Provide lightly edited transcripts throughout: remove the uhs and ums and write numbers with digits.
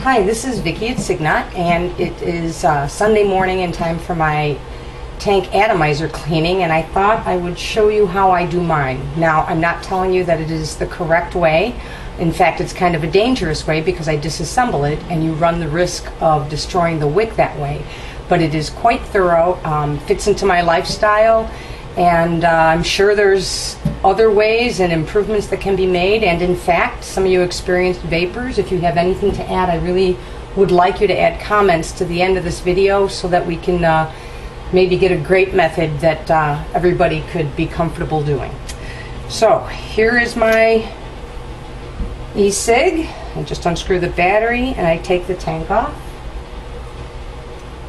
Hi, this is Vicki at Signot, and it is Sunday morning and time for my tank atomizer cleaning, and I thought I would show you how I do mine. Now, I'm not telling you that it is the correct way. In fact, it's kind of a dangerous way because I disassemble it and you run the risk of destroying the wick that way. But it is quite thorough, fits into my lifestyle, and I'm sure there's other ways and improvements that can be made. And in fact, some of you experienced vapors. If you have anything to add, I really would like you to add comments to the end of this video so that we can maybe get a great method that everybody could be comfortable doing. So here is my e-cig. I just unscrew the battery and I take the tank off.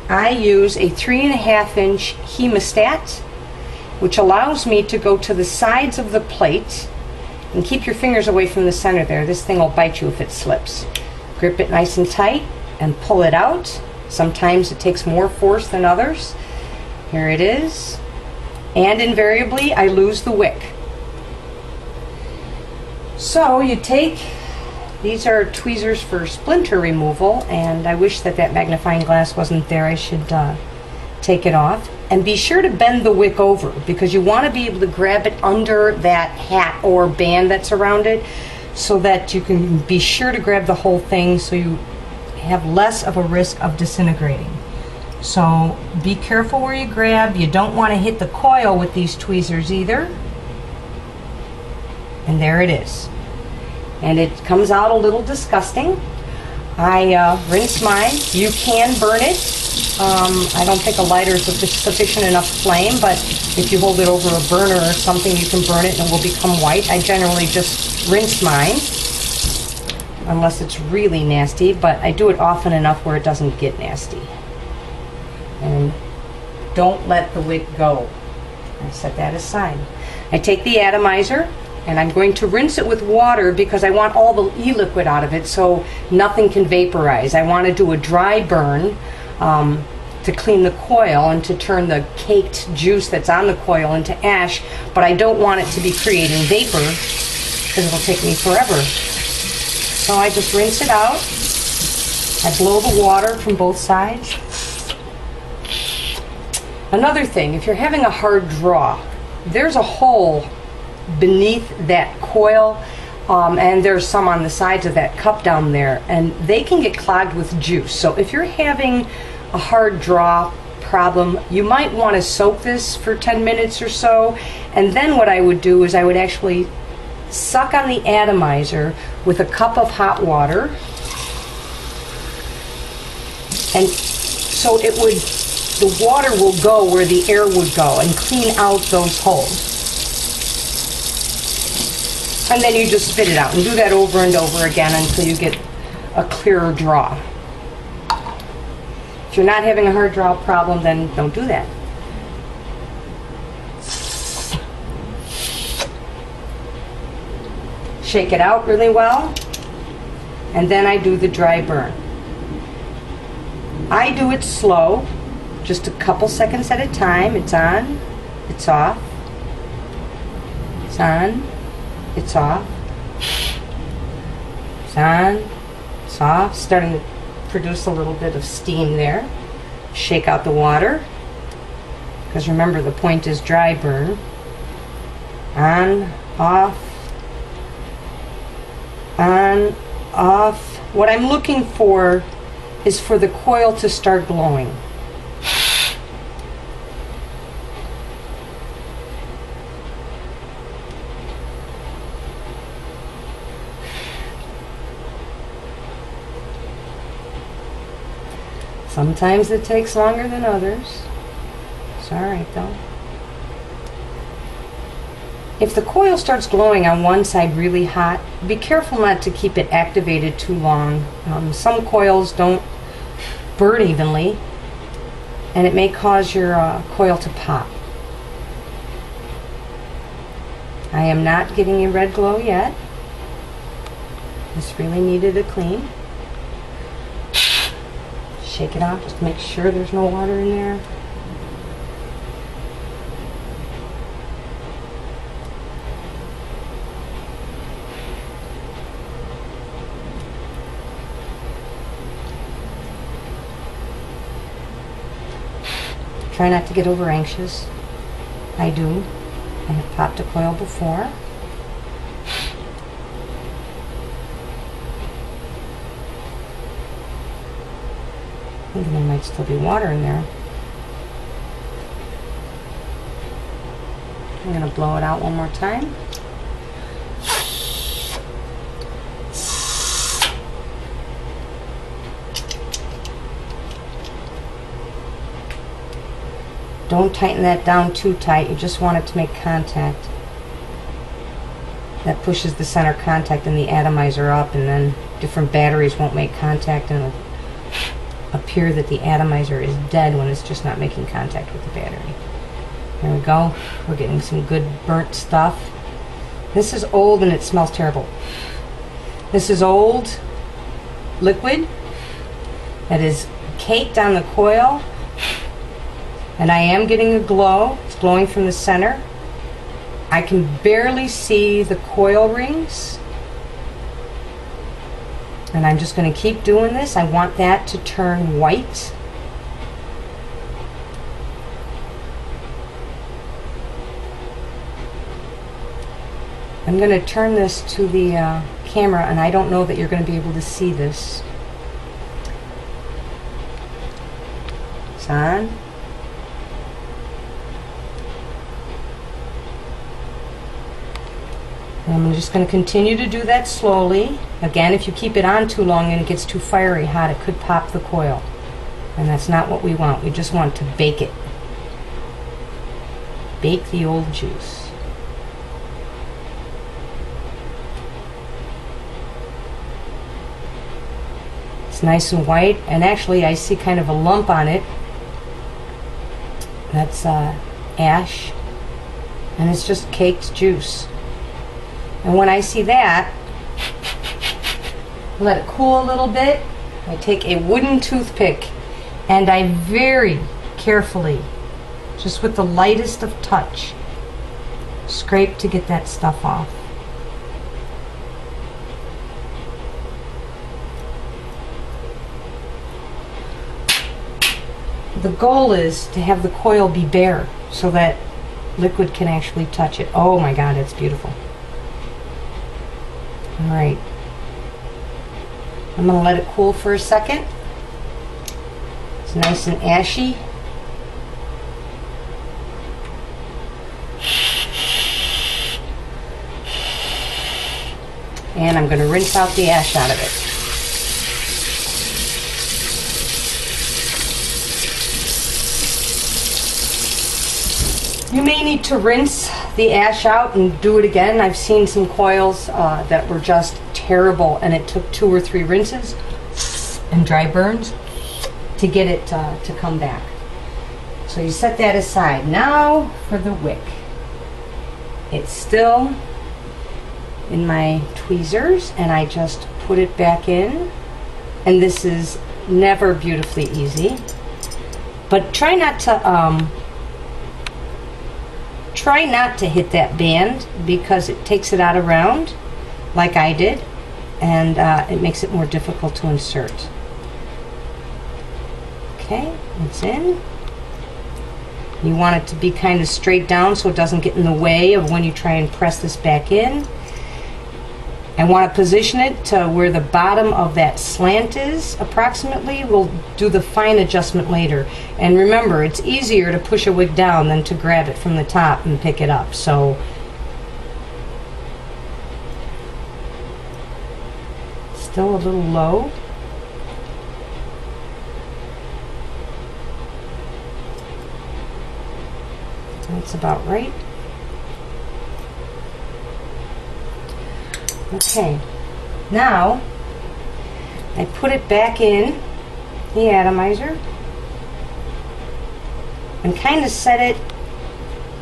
I use a 3.5-inch hemostat, which allows me to go to the sides of the plate, and keep your fingers away from the center there. This thing will bite you if it slips. Grip it nice and tight and pull it out. Sometimes it takes more force than others. Here it is. And invariably I lose the wick. So you take, these are tweezers for splinter removal, and I wish that magnifying glass wasn't there. I should take it off. And be sure to bend the wick over because you want to be able to grab it under that hat or band that's around it so that you can be sure to grab the whole thing so you have less of a risk of disintegrating. So be careful where you grab. You don't want to hit the coil with these tweezers either. And there it is. And it comes out a little disgusting. I rinse mine. You can burn it. I don't think a lighter is a sufficient enough flame, but if you hold it over a burner or something, you can burn it and it will become white. I generally just rinse mine, unless it's really nasty, but I do it often enough where it doesn't get nasty. And don't let the wick go. I set that aside. I take the atomizer, and I'm going to rinse it with water because I want all the e-liquid out of it so nothing can vaporize. I want to do a dry burn to clean the coil and to turn the caked juice that's on the coil into ash, but I don't want it to be creating vapor because it'll take me forever. So I just rinse it out. I blow the water from both sides. Another thing, if you're having a hard draw, there's a hole beneath that coil, and there's some on the sides of that cup down there, and they can get clogged with juice. So if you're having a hard draw problem, you might want to soak this for 10 minutes or so, and then what I would do is I would actually suck on the atomizer with a cup of hot water, and so the water will go where the air would go and clean out those holes. And then you just spit it out and do that over and over again until you get a clearer draw. If you're not having a hard draw problem, then don't do that. Shake it out really well, and then I do the dry burn. I do it slow, just a couple seconds at a time. It's on, it's off, it's on, it's off, it's on, it's off, starting to produce a little bit of steam there. Shake out the water, because remember the point is dry burn. On, off, on, off. What I'm looking for is for the coil to start glowing. Sometimes it takes longer than others. It's alright though. If the coil starts glowing on one side really hot, be careful not to keep it activated too long. Some coils don't burn evenly, and it may cause your coil to pop. I am not getting a red glow yet. This really needed a clean. Shake it off, just make sure there's no water in there. Try not to get over anxious. I do. I have popped a coil before. I think there might still be water in there. I'm going to blow it out one more time. Don't tighten that down too tight. You just want it to make contact. That pushes the center contact and the atomizer up, and then different batteries won't make contact, and it'll appear that the atomizer is dead when it's just not making contact with the battery. There we go. We're getting some good burnt stuff. This is old and it smells terrible. This is old liquid that is caked on the coil, and I am getting a glow. It's glowing from the center. I can barely see the coil rings, and I'm just going to keep doing this. I want that to turn white. I'm going to turn this to the camera, and I don't know that you're going to be able to see this. It's on. And I'm just going to continue to do that slowly. Again, if you keep it on too long and it gets too fiery hot, it could pop the coil. And that's not what we want. We just want to bake it. Bake the old juice. It's nice and white, and actually I see kind of a lump on it. That's ash, and it's just caked juice. And when I see that, let it cool a little bit. I take a wooden toothpick and I very carefully, just with the lightest of touch, scrape to get that stuff off. The goal is to have the coil be bare so that liquid can actually touch it. Oh my God, it's beautiful. Alright, I'm going to let it cool for a second. It's nice and ashy. And I'm going to rinse out the ash out of it. You may need to rinse the ash out and do it again. I've seen some coils that were just terrible, and it took 2 or 3 rinses and dry burns to get it to come back. So you set that aside. Now for the wick. It's still in my tweezers, and I just put it back in. And this is never beautifully easy, but try not to hit that band, because it takes it out of round like I did, and it makes it more difficult to insert. Okay, it's in. You want it to be kind of straight down so it doesn't get in the way of when you try and press this back in. I want to position it to where the bottom of that slant is approximately. We'll do the fine adjustment later. And remember, it's easier to push a wig down than to grab it from the top and pick it up. So still a little low. That's about right. Okay, now I put it back in the atomizer and kind of set it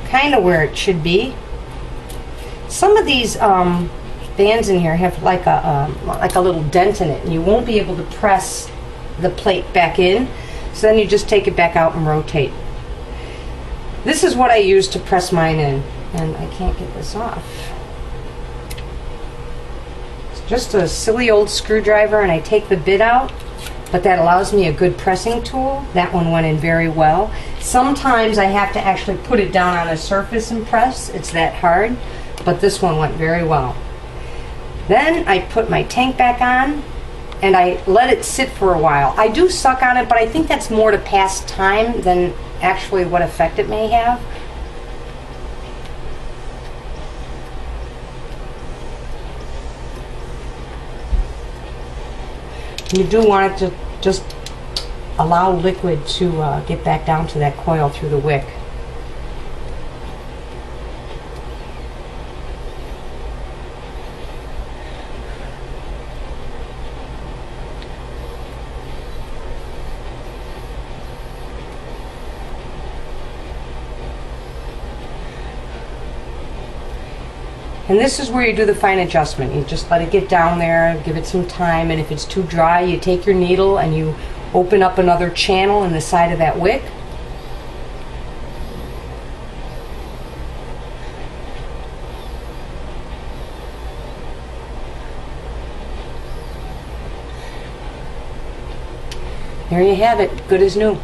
kind of where it should be. Some of these bands in here have like a little dent in it, and you won't be able to press the plate back in, so then you just take it back out and rotate. This is what I use to press mine in, and I can't get this off. Just a silly old screwdriver, and I take the bit out but that allows me a good pressing tool. That one went in very well. Sometimes I have to actually put it down on a surface and press. It's that hard, but this one went very well. Then I put my tank back on and I let it sit for a while. I do suck on it, but I think that's more to pass time than actually what effect it may have. You do want it to just allow liquid to get back down to that coil through the wick. And this is where you do the fine adjustment. You just let it get down there, give it some time, and if it's too dry, you take your needle and you open up another channel in the side of that wick. There you have it, good as new.